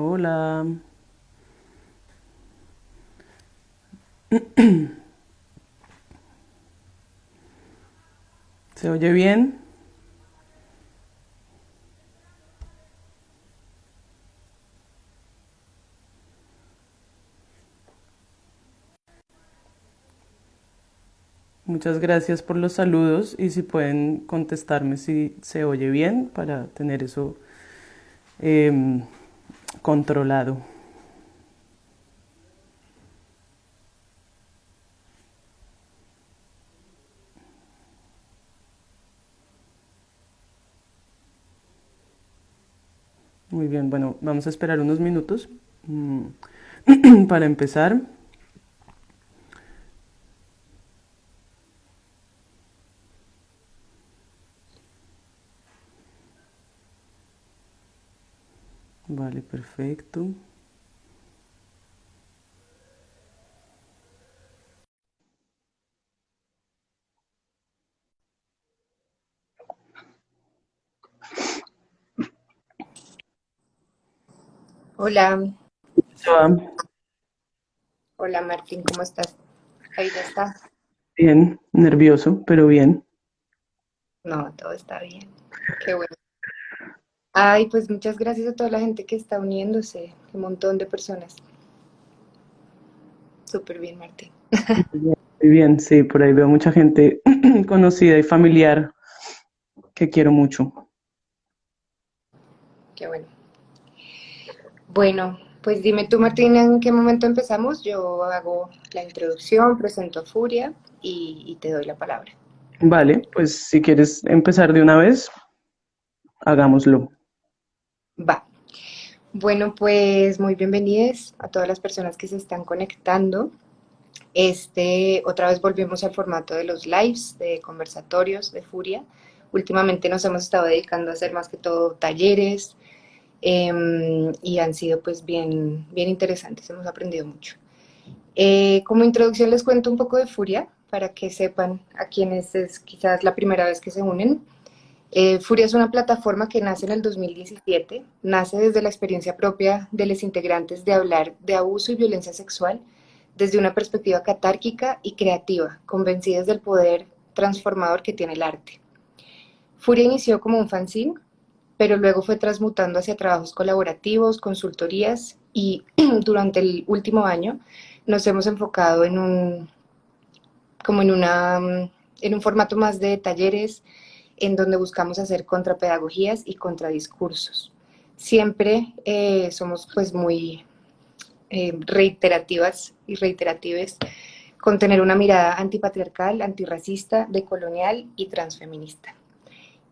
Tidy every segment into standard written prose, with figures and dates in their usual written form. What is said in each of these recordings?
Hola, ¿se oye bien? Muchas gracias por los saludos y si pueden contestarme si se oye bien para tener eso em, controlado. Muy bien, bueno, vamos a esperar unos minutos para empezar. Vale, perfecto. Hola, Se va hola Martín, ¿cómo estás? Ahí ya está. bien, nervioso, pero bien. No, todo está bien. Qué bueno. Ay, pues muchas gracias a toda la gente que está uniéndose. Un montón de personas. Súper bien, Martín. Muy bien, sí, por ahí veo mucha gente conocida y familiar que quiero mucho. Qué bueno. Bueno, pues dime tú, Martín, ¿en qué momento empezamos? Yo hago la introducción, presento a Furia y te doy la palabra. Vale, pues si quieres empezar de una vez, hagámoslo. Va. Bueno, pues muy bienvenidos a todas las personas que se están conectando. Otra vez volvimos al formato de los lives, de conversatorios de Furia. Últimamente nos hemos estado dedicando a hacer más que todo talleres y han sido pues bien, bien interesantes, hemos aprendido mucho. Como introducción les cuento un poco de Furia para que sepan a quienes es quizás la primera vez que se unen. Furia es una plataforma que nace en el 2017, nace desde la experiencia propia de los integrantes de hablar de abuso y violencia sexual desde una perspectiva catárquica y creativa, convencidas del poder transformador que tiene el arte. Furia inició como un fanzine, pero luego fue transmutando hacia trabajos colaborativos, consultorías y durante el último año nos hemos enfocado como en un formato más de talleres, en donde buscamos hacer contrapedagogías y contradiscursos. Siempre somos pues muy reiterativas y reiteratives con tener una mirada antipatriarcal, antirracista, decolonial y transfeminista.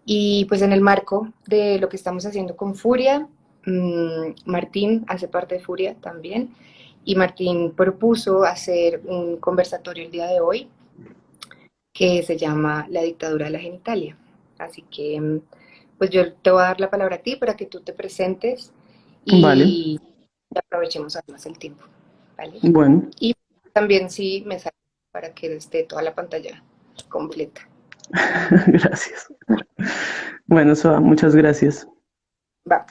Y pues en el marco de lo que estamos haciendo con Furia, Martín hace parte de Furia también, y Martín propuso hacer un conversatorio el día de hoy que se llama La dictadura de la genitalia. Así que pues yo te voy a dar la palabra a ti para que tú te presentes Vale, y aprovechemos además el tiempo, ¿vale? bueno, Y también sí me sale para que esté toda la pantalla completa. gracias. Bueno, Soa, muchas gracias. Va,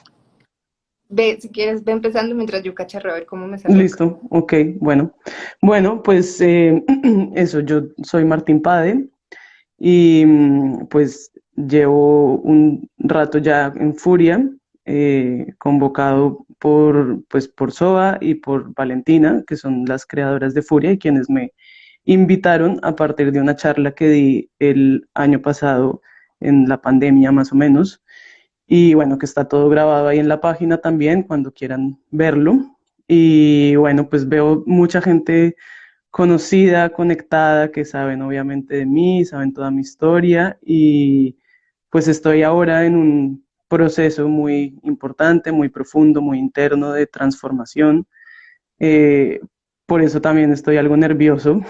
ve, si quieres, ve empezando mientras yo cacharreo a ver cómo me salgo acá. Listo, ok, bueno. Bueno, pues eso, yo soy Martín Pade y pues llevo un rato ya en Furia, convocado pues, por Soa y por Valentina, que son las creadoras de Furia y quienes me invitaron a partir de una charla que di el año pasado en la pandemia más o menos. Y bueno, que está todo grabado ahí en la página también cuando quieran verlo. Y bueno, pues veo mucha gente conocida, conectada, que saben obviamente de mí, saben toda mi historia y pues estoy ahora en un proceso muy importante, muy profundo, muy interno de transformación. Eh, por eso también estoy algo nervioso,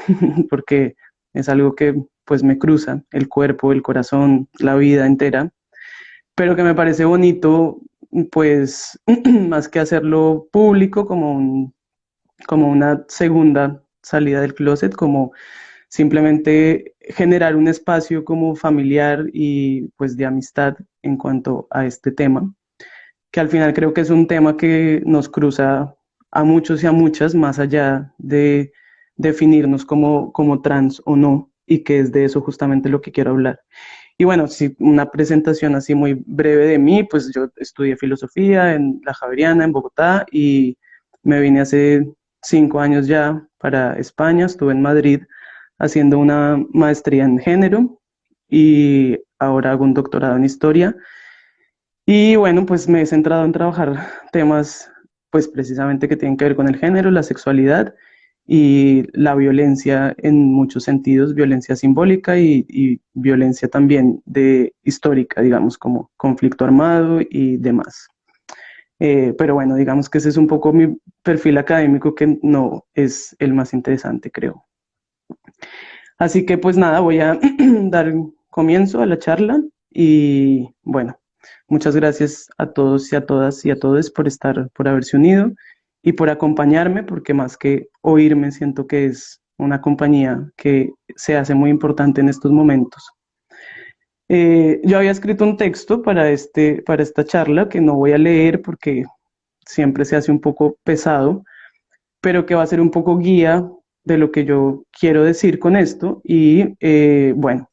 porque es algo que pues me cruza el cuerpo, el corazón, la vida entera, pero que me parece bonito, pues más que hacerlo público como una segunda salida del closet, como simplemente generar un espacio como familiar y pues de amistad en cuanto a este tema. que al final creo que es un tema que nos cruza a muchos y a muchas, más allá de definirnos como trans o no, y que es de eso justamente lo que quiero hablar. Y bueno, sí, una presentación así muy breve de mí, pues yo estudié filosofía en la Javeriana, en Bogotá, y me vine hace 5 años ya para España, estuve en Madrid haciendo una maestría en género y ahora hago un doctorado en historia. Y bueno, pues me he centrado en trabajar temas, pues precisamente que tienen que ver con el género, la sexualidad y la violencia en muchos sentidos, violencia simbólica y violencia también de histórica, digamos, como conflicto armado y demás. Pero bueno, digamos que ese es un poco mi perfil académico que no es el más interesante, creo. Así que pues nada, voy a dar comienzo a la charla y bueno, muchas gracias a todos y a todas y a todos por haberse unido y por acompañarme, porque más que oírme, siento que es una compañía que se hace muy importante en estos momentos. Yo había escrito un texto para esta charla que no voy a leer porque siempre se hace un poco pesado, pero que va a ser un poco guía de lo que yo quiero decir con esto. Y bueno,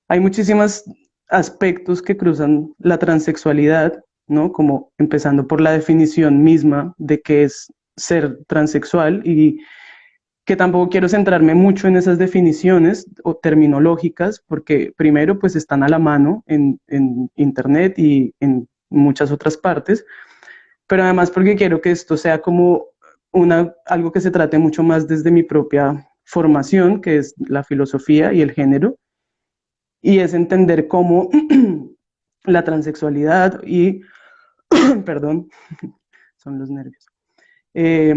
hay muchísimos aspectos que cruzan la transexualidad, ¿no? Como empezando por la definición misma de qué es ser transexual y que tampoco quiero centrarme mucho en esas definiciones o terminológicas, porque primero pues están a la mano en Internet y en muchas otras partes, pero además porque quiero que esto sea como algo que se trate mucho más desde mi propia formación, que es la filosofía y el género, y es entender cómo la transexualidad y, perdón, son los nervios, eh,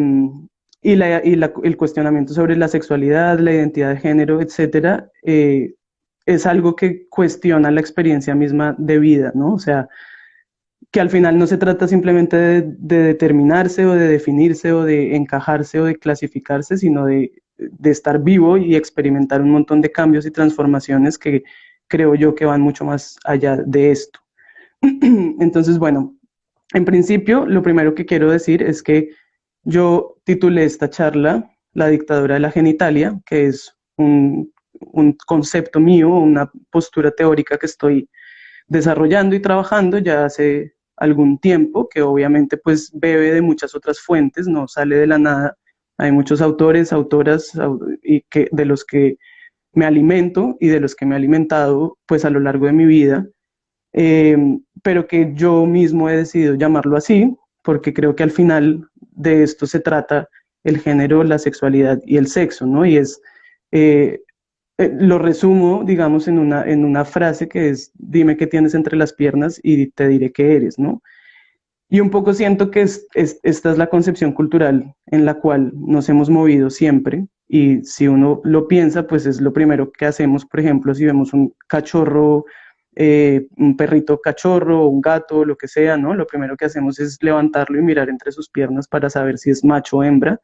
el cuestionamiento sobre la sexualidad, la identidad de género, etcétera, es algo que cuestiona la experiencia misma de vida, ¿no? O sea, que al final no se trata simplemente de determinarse o de definirse o de encajarse o de clasificarse, sino de estar vivo y experimentar un montón de cambios y transformaciones que creo yo que van mucho más allá de esto. Entonces, bueno, en principio, lo primero que quiero decir es que yo titulé esta charla La dictadura de la genitalia, que es un concepto mío, una postura teórica que estoy desarrollando y trabajando ya hace algún tiempo, que obviamente pues bebe de muchas otras fuentes, no sale de la nada. Hay muchos autores, autoras y que, de los que me alimento y de los que me he alimentado pues a lo largo de mi vida, eh, pero que yo mismo he decidido llamarlo así, porque creo que al final de esto se trata el género, la sexualidad y el sexo, ¿no? Y es eh, lo resumo, digamos, en una frase que es, dime qué tienes entre las piernas y te diré qué eres, ¿no? Y un poco siento que esta es la concepción cultural en la cual nos hemos movido siempre. Y si uno lo piensa, pues es lo primero que hacemos, por ejemplo, si vemos un cachorro, un perrito cachorro, un gato, lo que sea, ¿no? Lo primero que hacemos es levantarlo y mirar entre sus piernas para saber si es macho o hembra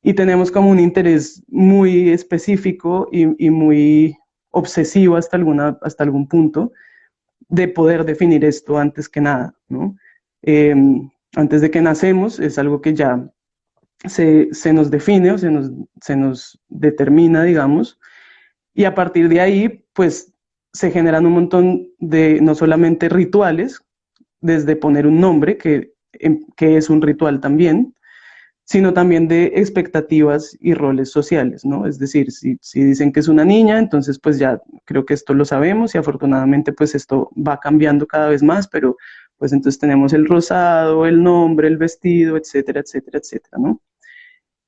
y tenemos como un interés muy específico y muy obsesivo hasta algún punto de poder definir esto antes que nada, ¿no? Eh, Antes de que nacemos es algo que ya se nos define o se nos determina, digamos, y a partir de ahí, pues se generan un montón de no solamente rituales, desde poner un nombre, que es un ritual también, sino también de expectativas y roles sociales, ¿no? Es decir, si dicen que es una niña, entonces pues ya creo que esto lo sabemos y afortunadamente pues esto va cambiando cada vez más, pero pues entonces tenemos el rosado, el nombre, el vestido, etcétera, etcétera, etcétera, ¿no?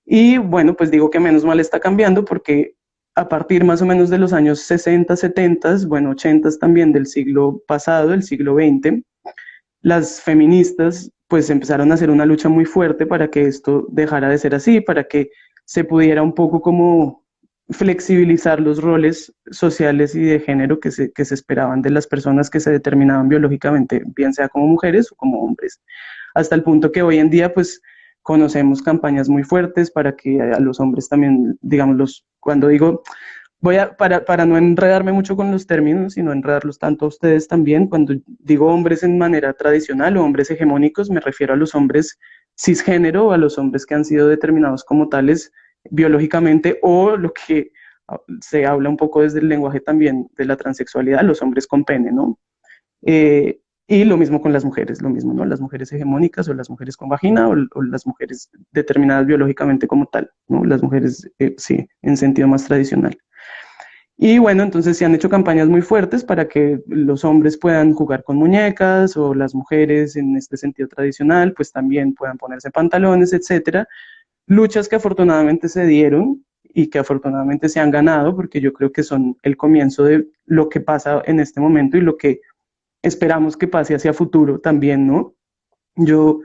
Y bueno, pues digo que menos mal está cambiando porque a partir más o menos de los años 60, 70, bueno, 80 también del siglo pasado, del siglo XX, las feministas pues empezaron a hacer una lucha muy fuerte para que esto dejara de ser así, para que se pudiera un poco como flexibilizar los roles sociales y de género que se esperaban de las personas que se determinaban biológicamente, bien sea como mujeres o como hombres, hasta el punto que hoy en día pues conocemos campañas muy fuertes para que a los hombres también, digamos, cuando digo para no enredarme mucho con los términos, sino enredarlos tanto a ustedes también, cuando digo hombres en manera tradicional o hombres hegemónicos, me refiero a los hombres cisgénero o a los hombres que han sido determinados como tales biológicamente, o lo que se habla un poco desde el lenguaje también de la transexualidad, los hombres con pene, ¿no? Y lo mismo con las mujeres, lo mismo, ¿no? Las mujeres hegemónicas o las mujeres con vagina o las mujeres determinadas biológicamente como tal, ¿no? Las mujeres, sí, en sentido más tradicional. Y bueno, entonces se han hecho campañas muy fuertes para que los hombres puedan jugar con muñecas o las mujeres en este sentido tradicional, pues también puedan ponerse pantalones, etcétera. Luchas que afortunadamente se dieron y que afortunadamente se han ganado, porque yo creo que son el comienzo de lo que pasa en este momento y lo que esperamos que pase hacia futuro también, ¿no? Yo,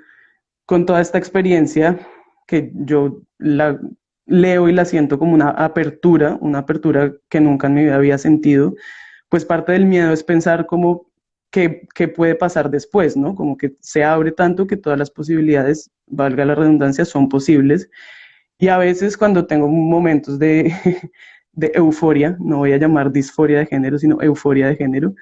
con toda esta experiencia, que yo la leo y la siento como una apertura que nunca en mi vida había sentido, pues parte del miedo es pensar como qué puede pasar después, ¿no? Como que se abre tanto que todas las posibilidades, valga la redundancia, son posibles. Y a veces cuando tengo momentos de euforia, no voy a llamar disforia de género, sino euforia de género,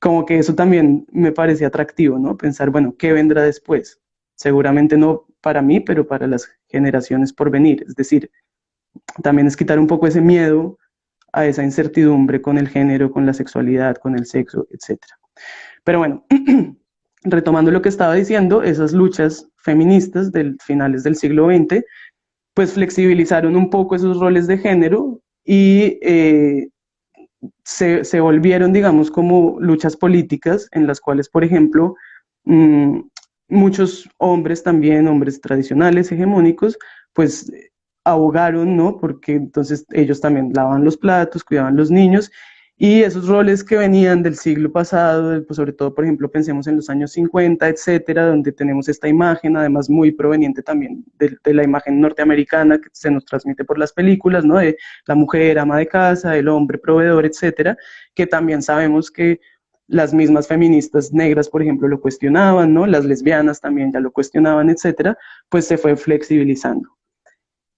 como que eso también me parece atractivo, ¿no? Pensar, bueno, ¿qué vendrá después? Seguramente no para mí, pero para las generaciones por venir. Es decir, también es quitar un poco ese miedo a esa incertidumbre con el género, con la sexualidad, con el sexo, etcétera. Pero bueno, retomando lo que estaba diciendo, esas luchas feministas del finales del siglo XX, pues flexibilizaron un poco esos roles de género y se volvieron, digamos, como luchas políticas en las cuales, por ejemplo, mmm, muchos hombres también, hombres tradicionales, hegemónicos, pues abogaron, ¿no? Porque entonces ellos también lavaban los platos, cuidaban los niños, y esos roles que venían del siglo pasado, pues sobre todo, por ejemplo, pensemos en los años 50, etcétera, donde tenemos esta imagen, además muy proveniente también de la imagen norteamericana que se nos transmite por las películas, ¿no? De la mujer ama de casa, el hombre proveedor, etcétera, que también sabemos que las mismas feministas negras, por ejemplo, lo cuestionaban, ¿no? Las lesbianas también ya lo cuestionaban, etcétera, pues se fue flexibilizando.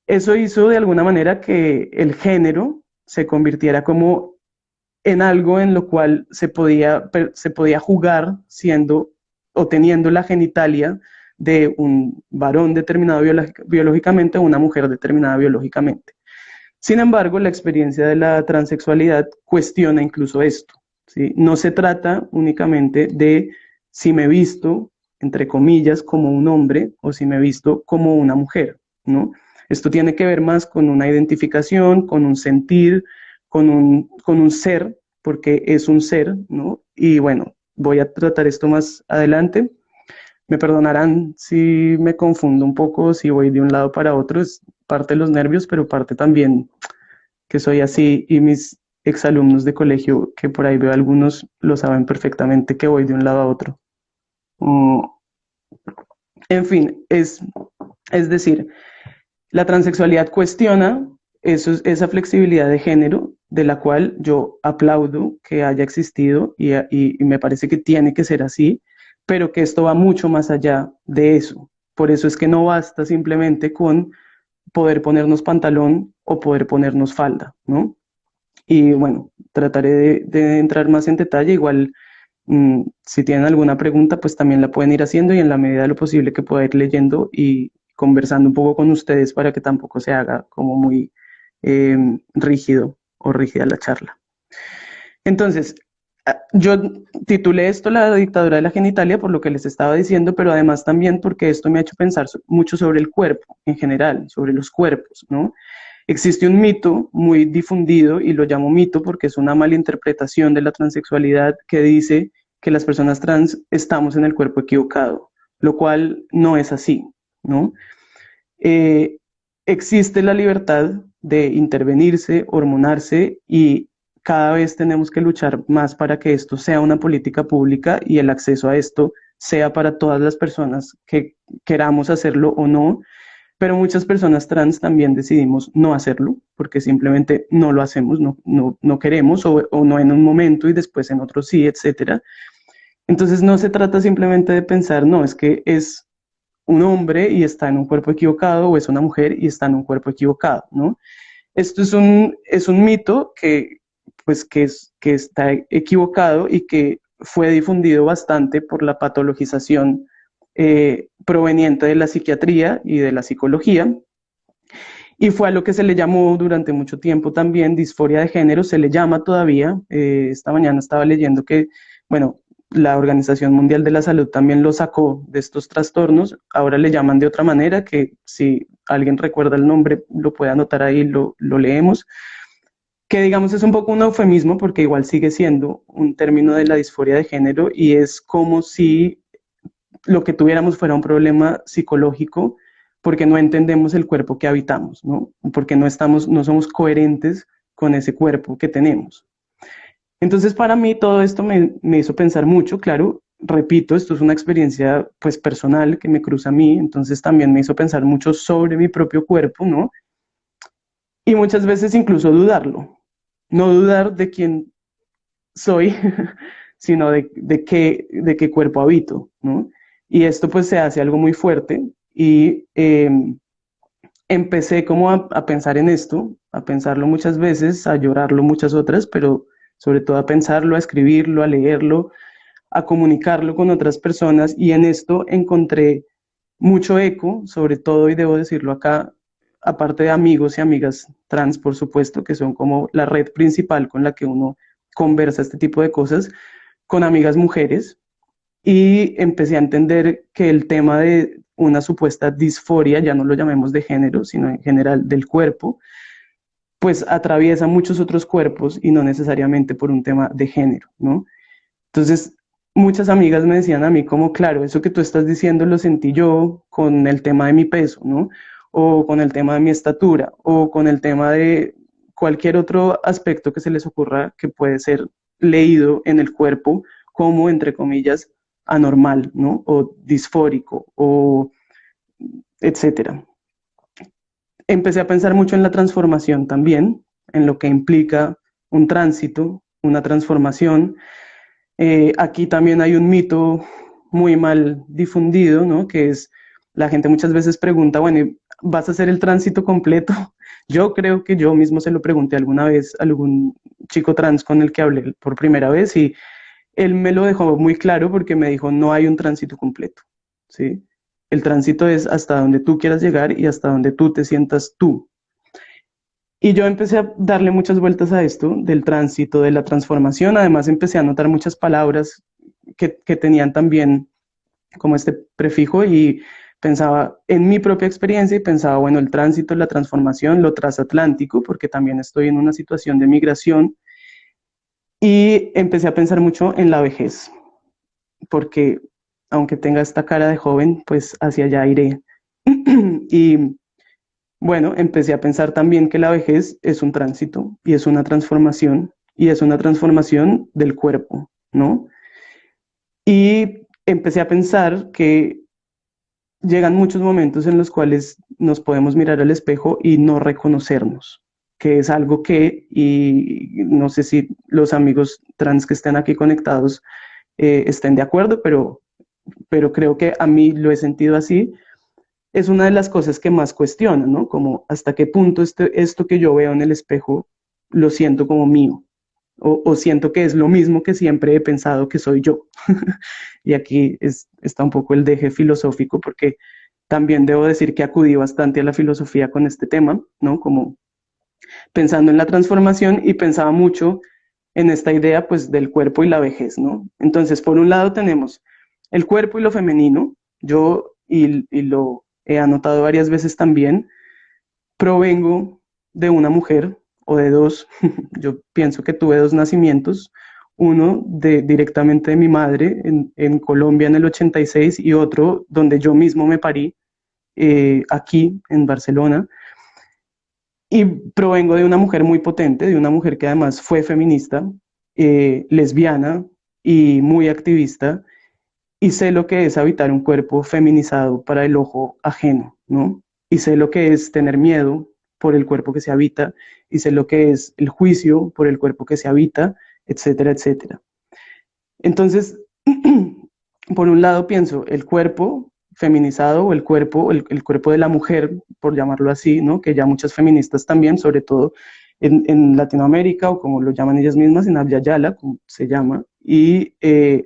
Eso hizo de alguna manera que el género se convirtiera como en algo en lo cual se podía jugar siendo o teniendo la genitalia de un varón determinado biológicamente o una mujer determinada biológicamente. Sin embargo, la experiencia de la transexualidad cuestiona incluso esto, ¿sí? No se trata únicamente de si me visto, entre comillas, como un hombre o si me visto como una mujer, ¿no? Esto tiene que ver más con una identificación, con un sentir, con un ser, porque es un ser, ¿no? Y bueno, voy a tratar esto más adelante. Me perdonarán si me confundo un poco, si voy de un lado para otro, es parte de los nervios, pero parte también que soy así y mis exalumnos de colegio, que por ahí veo algunos, lo saben perfectamente que voy de un lado a otro. Mm, en fin, es decir, la transexualidad cuestiona esa flexibilidad de género de la cual yo aplaudo que haya existido y me parece que tiene que ser así, pero que esto va mucho más allá de eso. Por eso es que no basta simplemente con poder ponernos pantalón o poder ponernos falda, ¿no? Y bueno, trataré de entrar más en detalle. Igual, si tienen alguna pregunta, pues también la pueden ir haciendo y en la medida de lo posible que pueda ir leyendo y conversando un poco con ustedes para que tampoco se haga como muy rígido o rígida la charla. Entonces, yo titulé esto La dictadura de la genitalia por lo que les estaba diciendo, pero además también porque esto me ha hecho pensar mucho sobre el cuerpo en general, sobre los cuerpos, ¿no? Existe un mito muy difundido, y lo llamo mito porque es una mala interpretación de la transexualidad que dice que las personas trans estamos en el cuerpo equivocado, lo cual no es así, ¿no? Eh, existe la libertad de intervenirse, hormonarse y cada vez tenemos que luchar más para que esto sea una política pública y el acceso a esto sea para todas las personas que queramos hacerlo o no, pero muchas personas trans también decidimos no hacerlo porque simplemente no lo hacemos, no queremos o no en un momento y después en otro sí, etcétera. Entonces no se trata simplemente de pensar, no, es que es un hombre y está en un cuerpo equivocado o es una mujer y está en un cuerpo equivocado, ¿no? Esto es un mito que, pues, que está equivocado y que fue difundido bastante por la patologización proveniente de la psiquiatría y de la psicología, y fue a lo que se le llamó durante mucho tiempo también disforia de género, se le llama todavía. Esta mañana estaba leyendo que, bueno, la Organización Mundial de la Salud también lo sacó de estos trastornos, ahora le llaman de otra manera, que si alguien recuerda el nombre lo puede anotar ahí, lo leemos, que digamos es un poco un eufemismo porque igual sigue siendo un término de la disforia de género y es como si lo que tuviéramos fuera un problema psicológico porque no entendemos el cuerpo que habitamos, ¿no? Porque no somos coherentes con ese cuerpo que tenemos. Entonces, para mí todo esto me hizo pensar mucho, claro, repito, esto es una experiencia pues personal que me cruza a mí, entonces también me hizo pensar mucho sobre mi propio cuerpo, ¿no? Y muchas veces incluso dudarlo, no dudar de quién soy, sino de qué cuerpo habito, ¿no? Y esto pues se hace algo muy fuerte y empecé como a pensar en esto, a pensarlo muchas veces, a llorarlo muchas otras, pero sobre todo a pensarlo, a escribirlo, a leerlo, a comunicarlo con otras personas y en esto encontré mucho eco, sobre todo, y debo decirlo acá, aparte de amigos y amigas trans, por supuesto, que son como la red principal con la que uno conversa este tipo de cosas, con amigas mujeres, y empecé a entender que el tema de una supuesta disforia, ya no lo llamemos de género, sino en general del cuerpo, pues atraviesa muchos otros cuerpos y no necesariamente por un tema de género, ¿no? Entonces, muchas amigas me decían a mí como, claro, eso que tú estás diciendo lo sentí yo con el tema de mi peso, ¿no? O con el tema de mi estatura, o con el tema de cualquier otro aspecto que se les ocurra que puede ser leído en el cuerpo como, entre comillas, anormal, ¿no? O disfórico, o etcétera. Empecé a pensar mucho en la transformación también, en lo que implica un tránsito, una transformación. Aquí también hay un mito muy mal difundido, ¿no? Que es, la gente muchas veces pregunta, bueno, ¿vas a hacer el tránsito completo? Yo creo que yo mismo se lo pregunté alguna vez a algún chico trans con el que hablé por primera vez y él me lo dejó muy claro porque me dijo, no hay un tránsito completo, ¿sí? El tránsito es hasta donde tú quieras llegar y hasta donde tú te sientas tú. Y yo empecé a darle muchas vueltas a esto del tránsito, de la transformación. Además, empecé a notar muchas palabras que tenían también como este prefijo y pensaba en mi propia experiencia y pensaba, bueno, el tránsito, la transformación, lo transatlántico, porque también estoy en una situación de migración. Y empecé a pensar mucho en la vejez, porque aunque tenga esta cara de joven, pues hacia allá iré. Y bueno, empecé a pensar también que la vejez es un tránsito y es una transformación y es una transformación del cuerpo, ¿no? Y empecé a pensar que llegan muchos momentos en los cuales nos podemos mirar al espejo y no reconocernos, que es algo que, y no sé si los amigos trans que estén aquí conectados estén de acuerdo, pero creo que a mí lo he sentido así, es una de las cosas que más cuestiono, ¿no? Como hasta qué punto esto que yo veo en el espejo lo siento como mío, o siento que es lo mismo que siempre he pensado que soy yo. Y aquí está un poco el deje filosófico, porque también debo decir que acudí bastante a la filosofía con este tema, ¿no? Como pensando en la transformación y pensaba mucho en esta idea, pues, del cuerpo y la vejez, ¿no? Entonces, por un lado tenemos el cuerpo y lo femenino, yo, y lo he anotado varias veces también, provengo de una mujer o de dos, yo pienso que tuve dos nacimientos, uno directamente de mi madre en Colombia en el 86 y otro donde yo mismo me parí, aquí en Barcelona, y provengo de una mujer muy potente, de una mujer que además fue feminista, lesbiana y muy activista, y sé lo que es habitar un cuerpo feminizado para el ojo ajeno, ¿no? Y sé lo que es tener miedo por el cuerpo que se habita, y sé lo que es el juicio por el cuerpo que se habita, etcétera, etcétera. Entonces, por un lado pienso el cuerpo, feminizado o el cuerpo de la mujer, por llamarlo así, ¿no? Que ya muchas feministas también, sobre todo en Latinoamérica, o como lo llaman ellas mismas, en Abya Yala, como se llama, y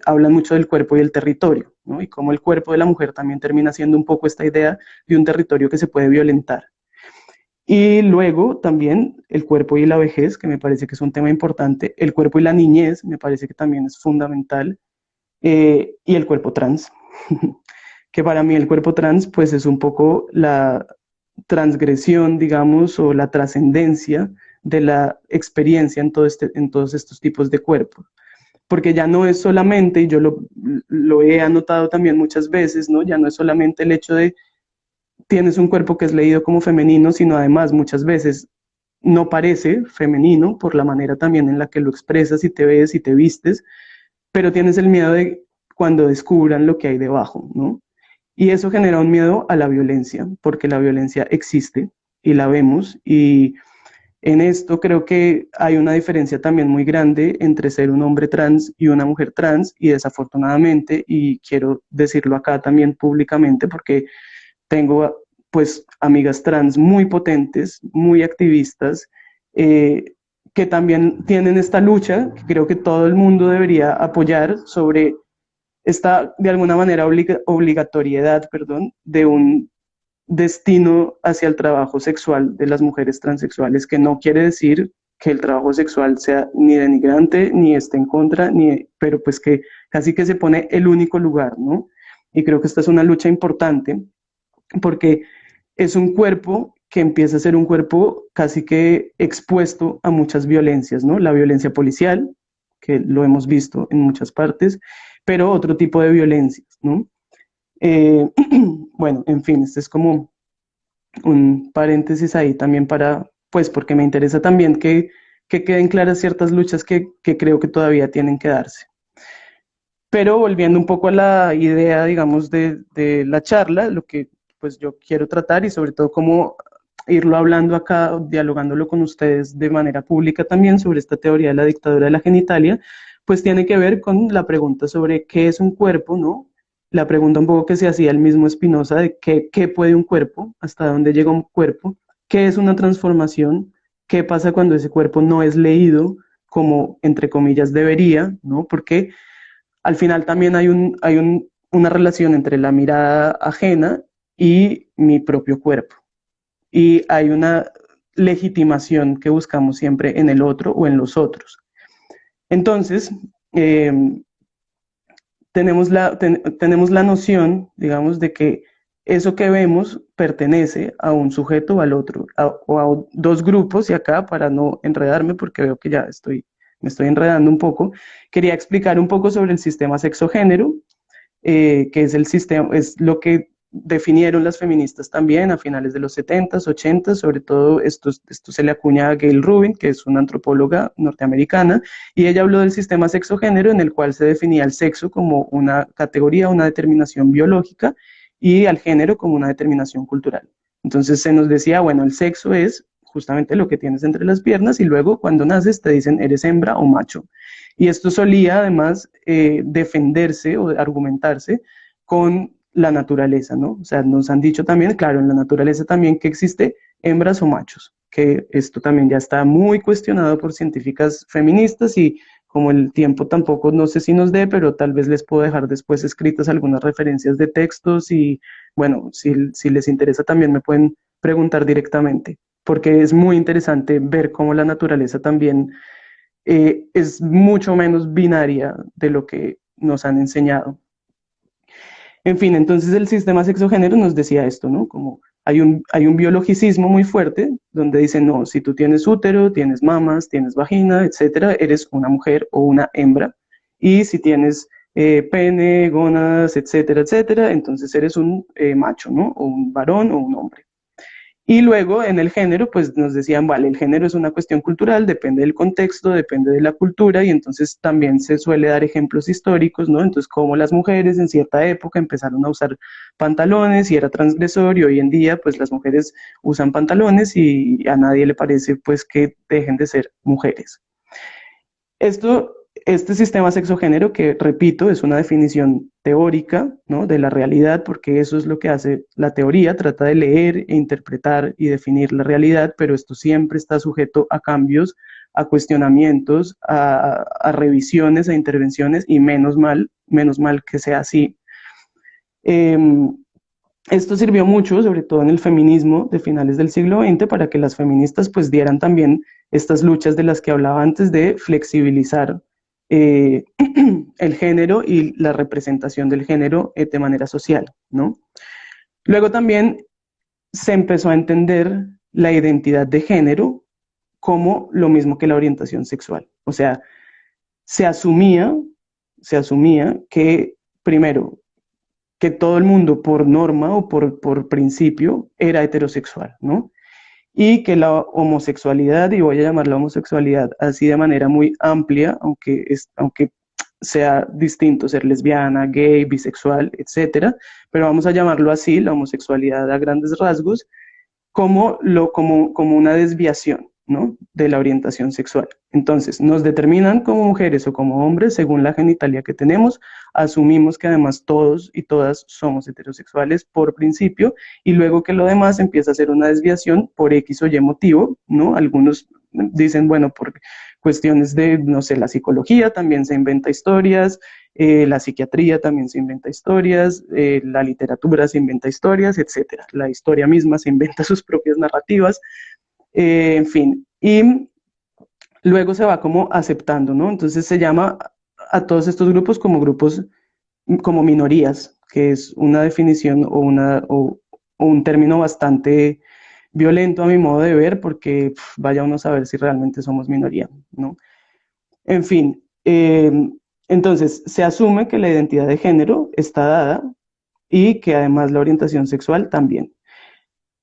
hablan mucho del cuerpo y el territorio, ¿no? Y cómo el cuerpo de la mujer también termina siendo un poco esta idea de un territorio que se puede violentar. Y luego también el cuerpo y la vejez, que me parece que es un tema importante, el cuerpo y la niñez, me parece que también es fundamental, y el cuerpo trans, que para mí el cuerpo trans pues es un poco la transgresión, digamos, o la trascendencia de la experiencia en todos estos tipos de cuerpos. Porque ya no es solamente, y yo lo he anotado también muchas veces, ¿no? Ya no es solamente el hecho de tienes un cuerpo que es leído como femenino, sino además muchas veces no parece femenino por la manera también en la que lo expresas y te ves y te vistes, pero tienes el miedo de cuando descubran lo que hay debajo, ¿no? Y eso genera un miedo a la violencia, porque la violencia existe y la vemos, y en esto creo que hay una diferencia también muy grande entre ser un hombre trans y una mujer trans, y desafortunadamente, y quiero decirlo acá también públicamente, porque tengo pues amigas trans muy potentes, muy activistas, eh, que también tienen esta lucha, que creo que todo el mundo debería apoyar, sobre esta, de alguna manera, obligatoriedad, perdón, de un destino hacia el trabajo sexual de las mujeres transexuales, que no quiere decir que el trabajo sexual sea ni denigrante, ni esté en contra, pero pues que casi que se pone el único lugar, ¿no? Y creo que esta es una lucha importante, porque es un cuerpo que empieza a ser un cuerpo casi que expuesto a muchas violencias, ¿no? La violencia policial, que lo hemos visto en muchas partes, pero otro tipo de violencias, ¿no? Eh, bueno, en fin, este es como un paréntesis ahí también para, pues porque me interesa también que queden claras ciertas luchas que creo que todavía tienen que darse. Pero volviendo un poco a la idea, digamos, de la charla, lo que pues yo quiero tratar, y sobre todo cómo irlo hablando acá, dialogándolo con ustedes de manera pública también sobre esta teoría de la dictadura de la genitalia, pues tiene que ver con la pregunta sobre qué es un cuerpo, ¿no? La pregunta un poco que se hacía el mismo Spinoza de qué puede un cuerpo, hasta dónde llega un cuerpo, qué es una transformación, qué pasa cuando ese cuerpo no es leído como, entre comillas, debería, ¿no? Porque al final también una relación entre la mirada ajena y mi propio cuerpo. Y hay una legitimación que buscamos siempre en el otro o en los otros. Entonces, eh, tenemos la noción, digamos, de que eso que vemos pertenece a un sujeto o al otro, o a dos grupos, y acá, para no enredarme, porque veo que ya me estoy enredando un poco, quería explicar un poco sobre el sistema sexo-género, que es el sistema, es lo que definieron las feministas también a finales de los 70s, 80s, sobre todo esto se le acuña a Gail Rubin, que es una antropóloga norteamericana, y ella habló del sistema sexo-género, en el cual se definía el sexo como una categoría, una determinación biológica, y al género como una determinación cultural. Entonces se nos decía, bueno, el sexo es justamente lo que tienes entre las piernas, y luego cuando naces te dicen eres hembra o macho. Y esto solía además defenderse o argumentarse con la naturaleza, ¿no? O sea, nos han dicho también, claro, en la naturaleza también que existe hembras o machos, que esto también ya está muy cuestionado por científicas feministas, y como el tiempo tampoco, no sé si nos dé, pero tal vez les puedo dejar después escritas algunas referencias de textos, y bueno, si les interesa también me pueden preguntar directamente, porque es muy interesante ver cómo la naturaleza también es mucho menos binaria de lo que nos han enseñado. En fin, entonces el sistema sexogénero nos decía esto, ¿no? Como hay un biologicismo muy fuerte donde dicen, no, si tú tienes útero, tienes mamas, tienes vagina, etcétera, eres una mujer o una hembra. Y si tienes pene, gónadas, etcétera, etcétera, entonces eres un macho, ¿no? O un varón o un hombre. Y luego en el género, pues nos decían, vale, el género es una cuestión cultural, depende del contexto, depende de la cultura, y entonces también se suele dar ejemplos históricos, ¿no? Entonces, como las mujeres en cierta época empezaron a usar pantalones y era transgresor, y hoy en día, pues las mujeres usan pantalones y a nadie le parece, pues, que dejen de ser mujeres. Esto este sistema sexogénero, que repito, es una definición teórica, ¿no?, de la realidad, porque eso es lo que hace la teoría, trata de leer e interpretar y definir la realidad, pero esto siempre está sujeto a cambios, a cuestionamientos, a revisiones, a intervenciones, y menos mal que sea así. Eh, Esto sirvió mucho, sobre todo en el feminismo de finales del siglo XX, para que las feministas pues dieran también estas luchas de las que hablaba antes de flexibilizar eh, el género y la representación del género de manera social, ¿no? Luego también se empezó a entender la identidad de género como lo mismo que la orientación sexual. O sea, se asumía, se asumía que, primero, que todo el mundo por norma o por principio era heterosexual, ¿no? Y que la homosexualidad, y voy a llamar la homosexualidad así de manera muy amplia, aunque sea distinto ser lesbiana, gay, bisexual, etcétera, pero vamos a llamarlo así, la homosexualidad a grandes rasgos, como una desviación, ¿no?, de la orientación sexual. Entonces, nos determinan como mujeres o como hombres según la genitalia que tenemos, asumimos que además todos y todas somos heterosexuales por principio, y luego que lo demás empieza a ser una desviación por X o Y motivo, ¿no? Algunos dicen, bueno, por cuestiones de, no sé, la psicología también se inventa historias, la psiquiatría también se inventa historias, la literatura se inventa historias, etcétera. La historia misma se inventa sus propias narrativas, en fin. Y luego se va como aceptando, ¿no? Entonces se llama a todos estos grupos como grupos, como minorías, que es una definición o un término bastante violento a mi modo de ver, porque vaya uno a saber si realmente somos minoría, ¿no? En fin, entonces se asume que la identidad de género está dada y que además la orientación sexual también.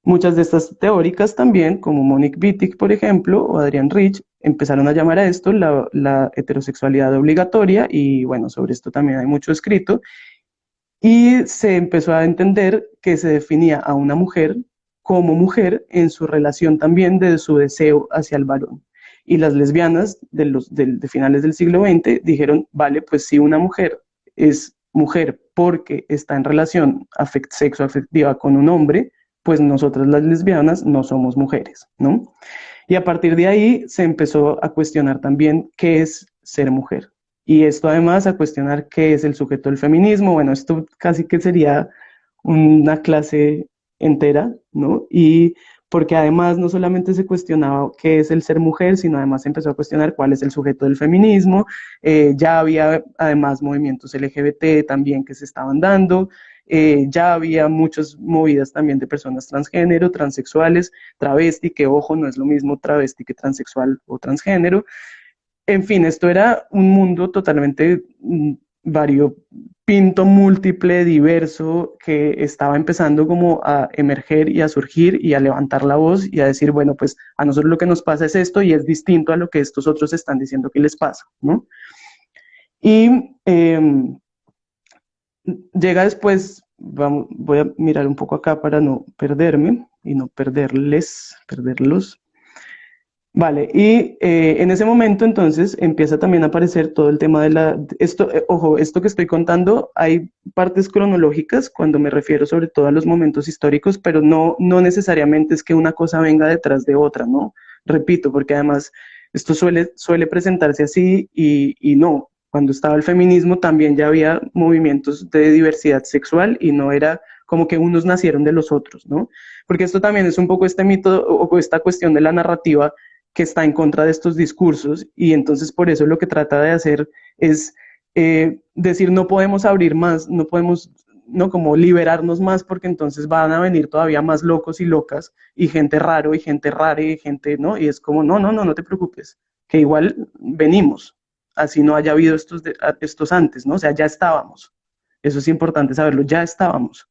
Muchas de estas teóricas también, como Monique Wittig, por ejemplo, o Adrienne Rich, empezaron a llamar a esto la heterosexualidad obligatoria, y bueno, sobre esto también hay mucho escrito, y se empezó a entender que se definía a una mujer como mujer en su relación también de su deseo hacia el varón. Y las lesbianas de finales del siglo XX dijeron, vale, pues si una mujer es mujer porque está en relación sexoafectiva con un hombre, pues nosotras las lesbianas no somos mujeres, ¿no? Y a partir de ahí se empezó a cuestionar también qué es ser mujer. Y esto además a cuestionar qué es el sujeto del feminismo. Bueno, esto casi que sería una clase entera, ¿no? Y porque además no solamente se cuestionaba qué es el ser mujer, sino además se empezó a cuestionar cuál es el sujeto del feminismo. Ya había además movimientos LGBT también que se estaban dando. Ya había muchas movidas también de personas transgénero, transexuales, travesti, que ojo, no es lo mismo travesti que transexual o transgénero. En fin, esto era un mundo totalmente variopinto, múltiple, diverso, que estaba empezando como a emerger y a surgir y a levantar la voz y a decir, bueno, pues a nosotros lo que nos pasa es esto y es distinto a lo que estos otros están diciendo que les pasa, ¿no? Y llega después, voy a mirar un poco acá para no perderme y no perderlos. Vale, y en ese momento entonces empieza también a aparecer todo el tema ojo, esto que estoy contando, hay partes cronológicas cuando me refiero sobre todo a los momentos históricos, pero no necesariamente es que una cosa venga detrás de otra, ¿no? Repito, porque además esto suele presentarse así y no. Cuando estaba el feminismo también ya había movimientos de diversidad sexual y no era como que unos nacieron de los otros, ¿no? Porque esto también es un poco este mito o esta cuestión de la narrativa que está en contra de estos discursos, y entonces por eso lo que trata de hacer es decir, no podemos abrir más, no podemos, no, como liberarnos más, porque entonces van a venir todavía más locos y locas, y gente raro, y gente rara, y gente, ¿no? Y es como, no te preocupes, que igual venimos, así no haya habido estos antes, ¿no? O sea, ya estábamos. Eso es importante saberlo, ya estábamos.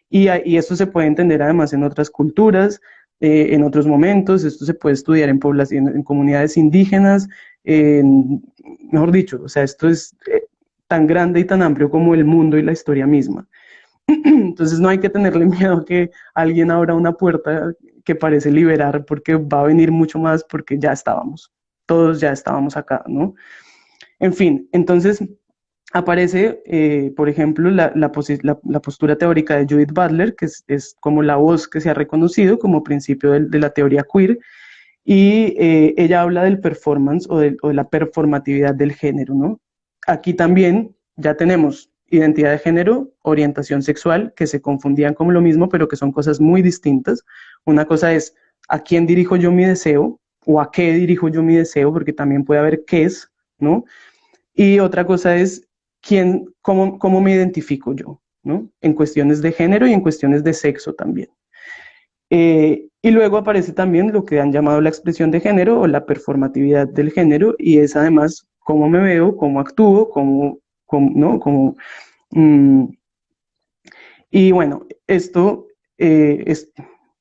Y esto se puede entender además en otras culturas, en otros momentos. Esto se puede estudiar en poblaciones, en comunidades indígenas, mejor dicho, o sea, esto es tan grande y tan amplio como el mundo y la historia misma. Entonces no hay que tenerle miedo a que alguien abra una puerta que parece liberar, porque va a venir mucho más, porque ya estábamos, todos ya estábamos acá, ¿no? En fin, entonces aparece, por ejemplo, la postura teórica de Judith Butler, que es como la voz que se ha reconocido como principio de la teoría queer, y ella habla del performance o de la performatividad del género, ¿no? Aquí también ya tenemos identidad de género, orientación sexual, que se confundían como lo mismo, pero que son cosas muy distintas. Una cosa es a quién dirijo yo mi deseo o a qué dirijo yo mi deseo, porque también puede haber qué es, ¿no? Y otra cosa es cómo me identifico yo, ¿no? En cuestiones de género y en cuestiones de sexo también. Y luego aparece también lo que han llamado la expresión de género o la performatividad del género, y es además cómo me veo, cómo actúo, ¿no? Mm, y bueno, esto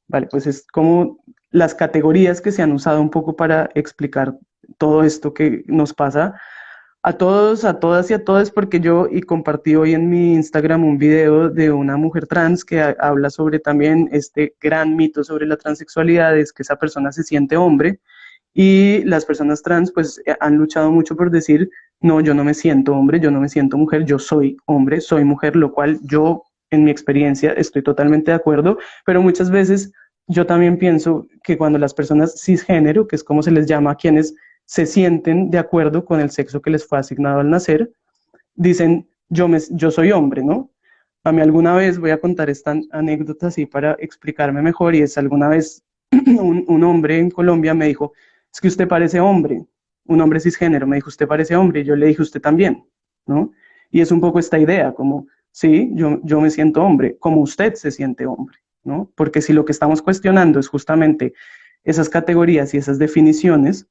vale, pues es como las categorías que se han usado un poco para explicar todo esto que nos pasa a todos, a todas y a todas, porque yo y compartí hoy en mi Instagram un video de una mujer trans que habla sobre también este gran mito sobre la transexualidad, es que esa persona se siente hombre, y las personas trans pues han luchado mucho por decir, no, yo no me siento hombre, yo no me siento mujer, yo soy hombre, soy mujer, lo cual yo en mi experiencia estoy totalmente de acuerdo, pero muchas veces yo también pienso que cuando las personas cisgénero, que es como se les llama a quienes se sienten de acuerdo con el sexo que les fue asignado al nacer, dicen, yo soy hombre, ¿no? A mí alguna vez, voy a contar esta anécdota así para explicarme mejor, y es alguna vez un hombre en Colombia me dijo, es que usted parece hombre, un hombre cisgénero, me dijo, usted parece hombre, y yo le dije, usted también, ¿no? Y es un poco esta idea, como, sí, yo me siento hombre, como usted se siente hombre, ¿no? Porque si lo que estamos cuestionando es justamente esas categorías y esas definiciones,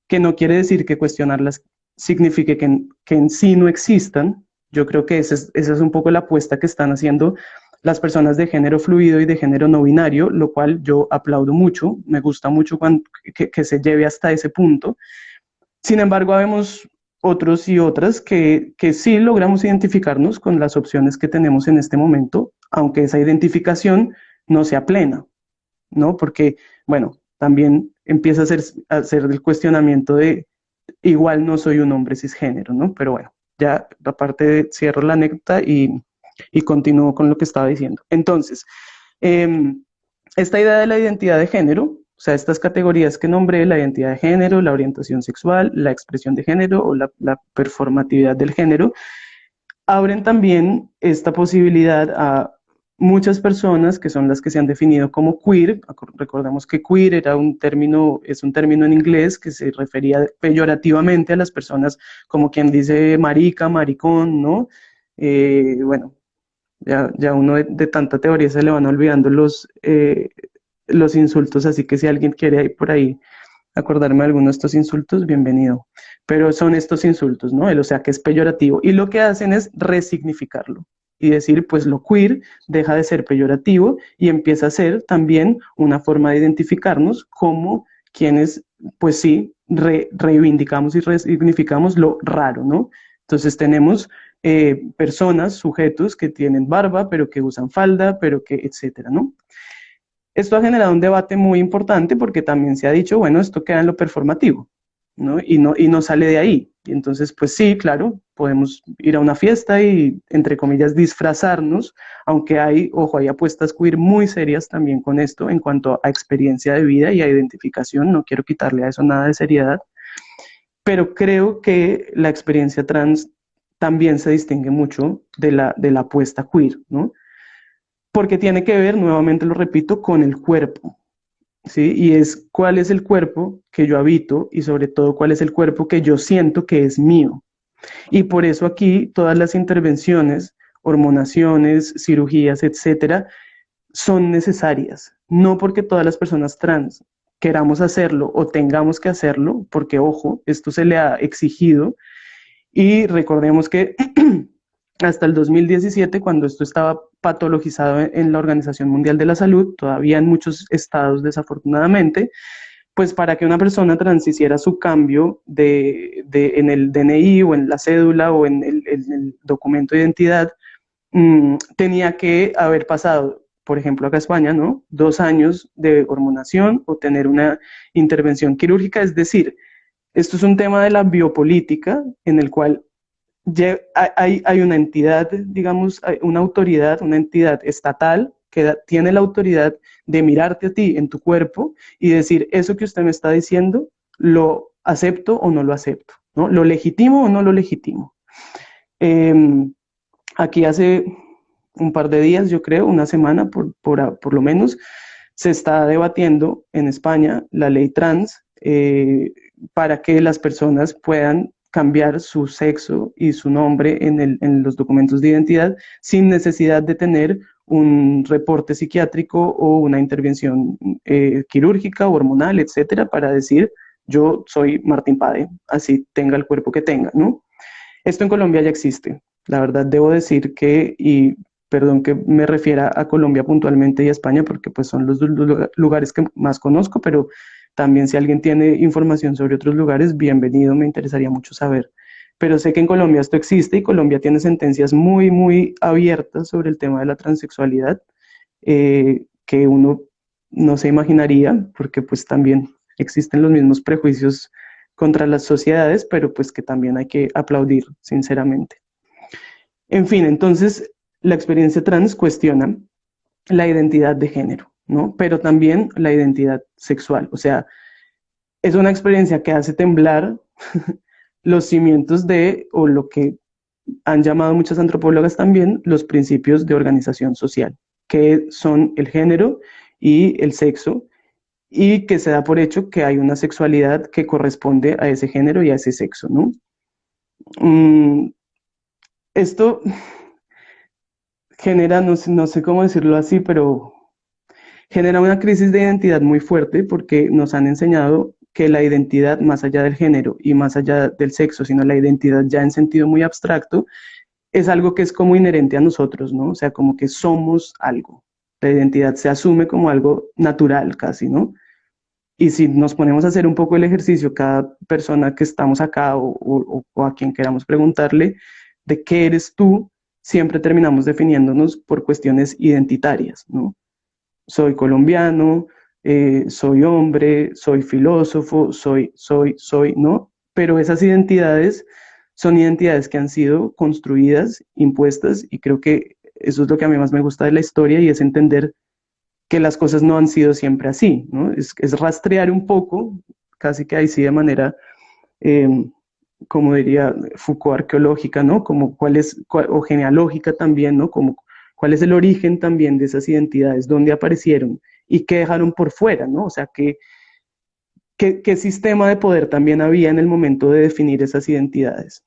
que no quiere decir que cuestionarlas signifique que en sí no existan. Yo creo que esa es un poco la apuesta que están haciendo las personas de género fluido y de género no binario, lo cual yo aplaudo mucho, me gusta mucho que se lleve hasta ese punto. Sin embargo, habemos otros y otras que sí logramos identificarnos con las opciones que tenemos en este momento, aunque esa identificación no sea plena, ¿no? Porque, bueno, también empieza a ser el cuestionamiento de igual no soy un hombre cisgénero, ¿no? Pero bueno, ya aparte cierro la anécdota y continúo con lo que estaba diciendo. Entonces, eh, esta idea de la identidad de género, o sea, estas categorías que nombré, la identidad de género, la orientación sexual, la expresión de género o la performatividad del género, abren también esta posibilidad a muchas personas que son las que se han definido como queer. Recordemos que queer es un término en inglés que se refería peyorativamente a las personas como quien dice marica, maricón, ¿no? Bueno, ya uno de tanta teoría se le van olvidando los insultos, así que si alguien quiere ir por ahí acordarme de alguno de estos insultos, bienvenido. Pero son estos insultos, ¿no? O sea, que es peyorativo. Y lo que hacen es resignificarlo y decir, pues lo queer deja de ser peyorativo y empieza a ser también una forma de identificarnos como quienes, pues sí, reivindicamos y resignificamos lo raro, ¿no? Entonces tenemos personas, sujetos que tienen barba, pero que usan falda, pero que, etcétera, ¿no? Esto ha generado un debate muy importante porque también se ha dicho, bueno, esto queda en lo performativo, ¿no? Y no sale de ahí. Y entonces, pues sí, claro, podemos ir a una fiesta y, entre comillas, disfrazarnos, aunque hay, ojo, hay apuestas queer muy serias también con esto en cuanto a experiencia de vida y a identificación, no quiero quitarle a eso nada de seriedad, pero creo que la experiencia trans también se distingue mucho de la apuesta queer, ¿no? Porque tiene que ver, nuevamente lo repito, con el cuerpo, ¿sí? Y es cuál es el cuerpo que yo habito y sobre todo cuál es el cuerpo que yo siento que es mío. Y por eso aquí todas las intervenciones, hormonaciones, cirugías, etcétera, son necesarias. No porque todas las personas trans queramos hacerlo o tengamos que hacerlo, porque ojo, esto se le ha exigido y recordemos que hasta el 2017, cuando esto estaba patologizado en la Organización Mundial de la Salud, todavía en muchos estados desafortunadamente, pues para que una persona trans hiciera su cambio en el DNI o en la cédula o en el documento de identidad, tenía que haber pasado, por ejemplo acá en España, ¿no? 2 años de hormonación o tener una intervención quirúrgica, es decir, Esto es un tema de la biopolítica en el cual hay una entidad, digamos, hay una autoridad, una entidad estatal que tiene la autoridad de mirarte a ti en tu cuerpo y decir, eso que usted me está diciendo, lo acepto o no lo acepto, ¿no? Lo legitimo o no lo legitimo. Eh, Aquí hace un par de días, yo creo, una semana por lo menos, se está debatiendo en España la ley trans para que las personas puedan cambiar su sexo y su nombre en los documentos de identidad sin necesidad de tener un reporte psiquiátrico o una intervención quirúrgica, hormonal, etcétera, para decir yo soy Martín Pade, así tenga el cuerpo que tenga, ¿no? Esto en Colombia ya existe. La verdad debo decir que, y perdón que me refiera a Colombia puntualmente y a España, porque pues son los lugares que más conozco, pero también si alguien tiene información sobre otros lugares, bienvenido, me interesaría mucho saber. Pero sé que en Colombia esto existe y Colombia tiene sentencias muy, muy abiertas sobre el tema de la transexualidad, que uno no se imaginaría, porque pues también existen los mismos prejuicios contra las sociedades, pero pues que también hay que aplaudir, sinceramente. En fin, entonces la experiencia trans cuestiona la identidad de género, ¿no? Pero también la identidad sexual, o sea, es una experiencia que hace temblar los cimientos de, o lo que han llamado muchas antropólogas también, los principios de organización social, que son el género y el sexo, y que se da por hecho que hay una sexualidad que corresponde a ese género y a ese sexo, ¿no? Mm, Esto genera, no sé cómo decirlo así, pero genera una crisis de identidad muy fuerte porque nos han enseñado que la identidad, más allá del género y más allá del sexo, sino la identidad ya en sentido muy abstracto, es algo que es como inherente a nosotros, ¿no? O sea, como que somos algo. La identidad se asume como algo natural casi, ¿no? Y si nos ponemos a hacer un poco el ejercicio, cada persona que estamos acá o a quien queramos preguntarle de qué eres tú, siempre terminamos definiéndonos por cuestiones identitarias, ¿no? Soy colombiano, soy hombre, soy filósofo, soy, ¿no? Pero esas identidades son identidades que han sido construidas, impuestas, y creo que eso es lo que a mí más me gusta de la historia y es entender que las cosas no han sido siempre así, ¿no? Es rastrear un poco, casi que ahí sí de manera, eh, como diría Foucault, arqueológica, ¿no? Como o genealógica también, ¿no? Como cuál es el origen también de esas identidades, dónde aparecieron y qué dejaron por fuera, ¿no? O sea, qué sistema de poder también había en el momento de definir esas identidades.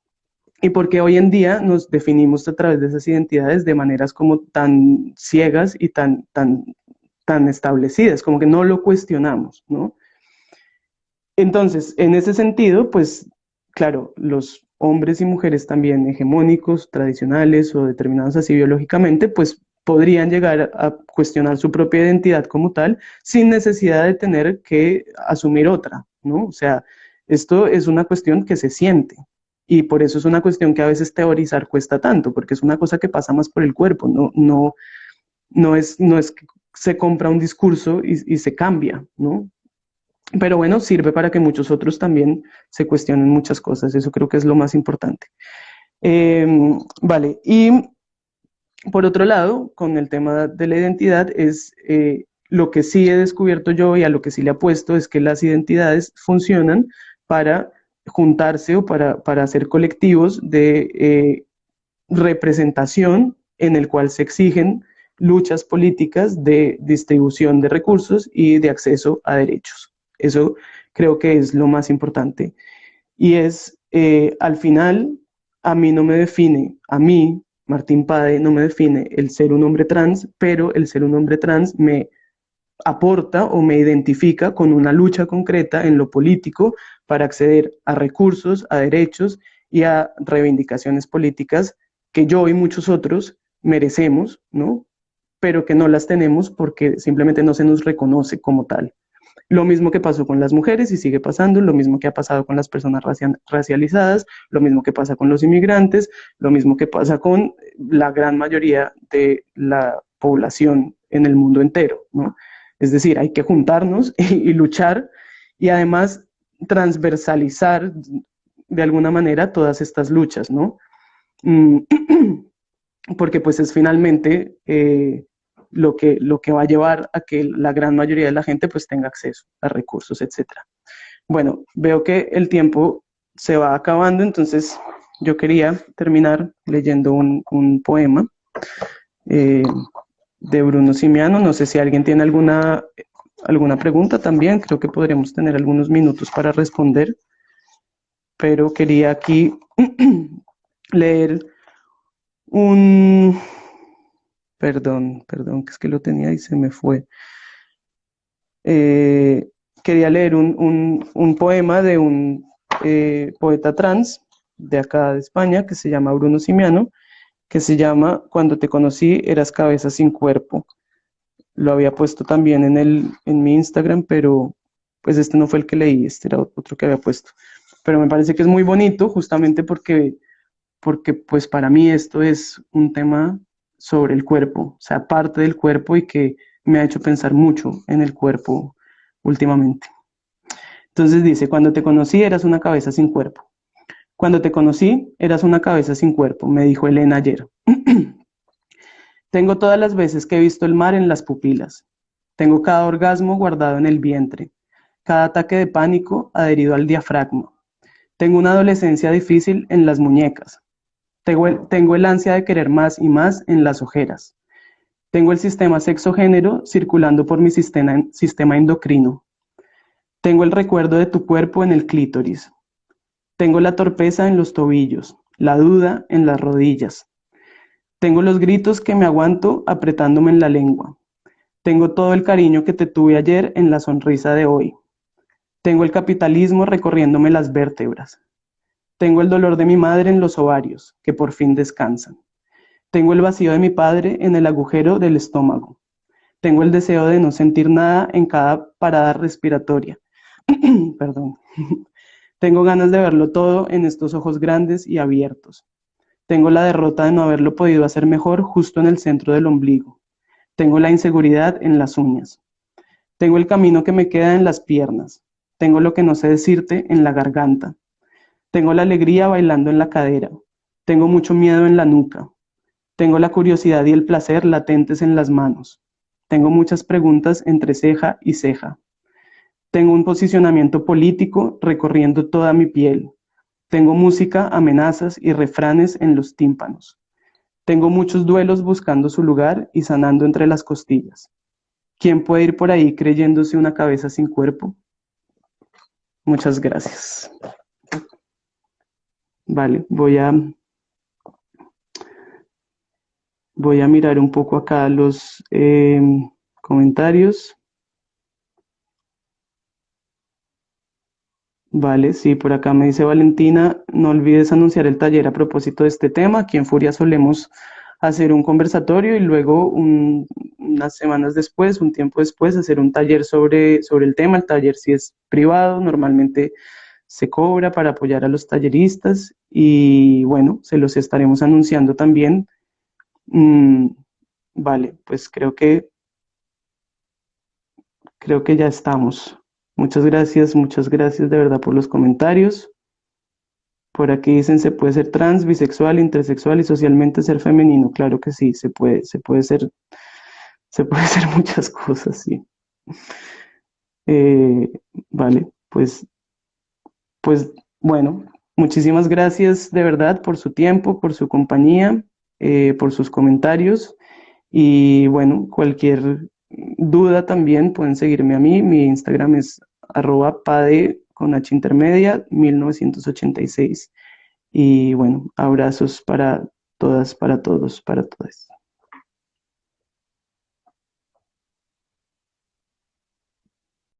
Y porque hoy en día nos definimos a través de esas identidades de maneras como tan ciegas y tan establecidas, como que no lo cuestionamos, ¿no? Entonces, en ese sentido, pues, claro, los hombres y mujeres también hegemónicos, tradicionales o determinados así biológicamente, pues podrían llegar a cuestionar su propia identidad como tal sin necesidad de tener que asumir otra, ¿no? O sea, esto es una cuestión que se siente y por eso es una cuestión que a veces teorizar cuesta tanto, porque es una cosa que pasa más por el cuerpo, no es que se compra un discurso y se cambia, ¿no? Pero bueno, sirve para que muchos otros también se cuestionen muchas cosas, eso creo que es lo más importante. Eh, vale, y por otro lado, con el tema de la identidad, es lo que sí he descubierto yo y a lo que sí le apuesto es que las identidades funcionan para juntarse o para hacer colectivos de representación en el cual se exigen luchas políticas de distribución de recursos y de acceso a derechos. Eso creo que es lo más importante. Y es, al final, a mí no me define, a mí, Martín Pade, no me define el ser un hombre trans, pero el ser un hombre trans me aporta o me identifica con una lucha concreta en lo político para acceder a recursos, a derechos y a reivindicaciones políticas que yo y muchos otros merecemos, ¿no? Pero que no las tenemos porque simplemente no se nos reconoce como tal. Lo mismo que pasó con las mujeres y sigue pasando, lo mismo que ha pasado con las personas racializadas, lo mismo que pasa con los inmigrantes, lo mismo que pasa con la gran mayoría de la población en el mundo entero, ¿no? Es decir, hay que juntarnos y luchar y además transversalizar de alguna manera todas estas luchas, ¿no? Mm, Porque pues es finalmente lo que va a llevar a que la gran mayoría de la gente pues tenga acceso a recursos, etcétera. Bueno, veo que el tiempo se va acabando, entonces yo quería terminar leyendo un poema eh, de Bruno Simiano. No sé si alguien tiene alguna pregunta también, creo que podríamos tener algunos minutos para responder, pero quería aquí leer un... Perdón, que es que lo tenía y se me fue. Eh, Quería leer un poema de un poeta trans de acá de España que se llama Bruno Simiano, que se llama Cuando te conocí eras cabeza sin cuerpo. Lo había puesto también en mi Instagram, pero pues este no fue el que leí, este era otro que había puesto. Pero me parece que es muy bonito justamente porque pues para mí esto es un tema sobre el cuerpo, o sea, parte del cuerpo y que me ha hecho pensar mucho en el cuerpo últimamente. Entonces dice, cuando te conocí eras una cabeza sin cuerpo. Cuando te conocí eras una cabeza sin cuerpo, me dijo Elena ayer. Tengo todas las veces que he visto el mar en las pupilas. Tengo cada orgasmo guardado en el vientre, cada ataque de pánico adherido al diafragma. Tengo una adolescencia difícil en las muñecas. Tengo el ansia de querer más y más en las ojeras. Tengo el sistema sexo-género circulando por mi sistema endocrino. Tengo el recuerdo de tu cuerpo en el clítoris. Tengo la torpeza en los tobillos, la duda en las rodillas. Tengo los gritos que me aguanto apretándome en la lengua. Tengo todo el cariño que te tuve ayer en la sonrisa de hoy. Tengo el capitalismo recorriéndome las vértebras. Tengo el dolor de mi madre en los ovarios, que por fin descansan. Tengo el vacío de mi padre en el agujero del estómago. Tengo el deseo de no sentir nada en cada parada respiratoria. Perdón. Tengo ganas de verlo todo en estos ojos grandes y abiertos. Tengo la derrota de no haberlo podido hacer mejor justo en el centro del ombligo. Tengo la inseguridad en las uñas. Tengo el camino que me queda en las piernas. Tengo lo que no sé decirte en la garganta. Tengo la alegría bailando en la cadera. Tengo mucho miedo en la nuca. Tengo la curiosidad y el placer latentes en las manos. Tengo muchas preguntas entre ceja y ceja. Tengo un posicionamiento político recorriendo toda mi piel. Tengo música, amenazas y refranes en los tímpanos. Tengo muchos duelos buscando su lugar y sanando entre las costillas. ¿Quién puede ir por ahí creyéndose una cabeza sin cuerpo? Muchas gracias. Vale, voy a mirar un poco acá los comentarios. Vale, sí, por acá me dice Valentina, no olvides anunciar el taller a propósito de este tema. Aquí en Furia solemos hacer un conversatorio y luego unas semanas después, un tiempo después, hacer un taller sobre el tema. El taller sí es privado, normalmente se cobra para apoyar a los talleristas y bueno, se los estaremos anunciando también. Vale, pues creo que ya estamos. Muchas gracias de verdad por los comentarios. Por aquí dicen, ¿se puede ser trans, bisexual, intersexual y socialmente ser femenino? Claro que sí, se puede ser muchas cosas, sí. Eh, vale, pues bueno, muchísimas gracias de verdad por su tiempo, por su compañía, por sus comentarios y bueno, cualquier duda también pueden seguirme a mí. Mi Instagram es @pade con H intermedia 1986. Y bueno, abrazos para todas, para todos, para todas.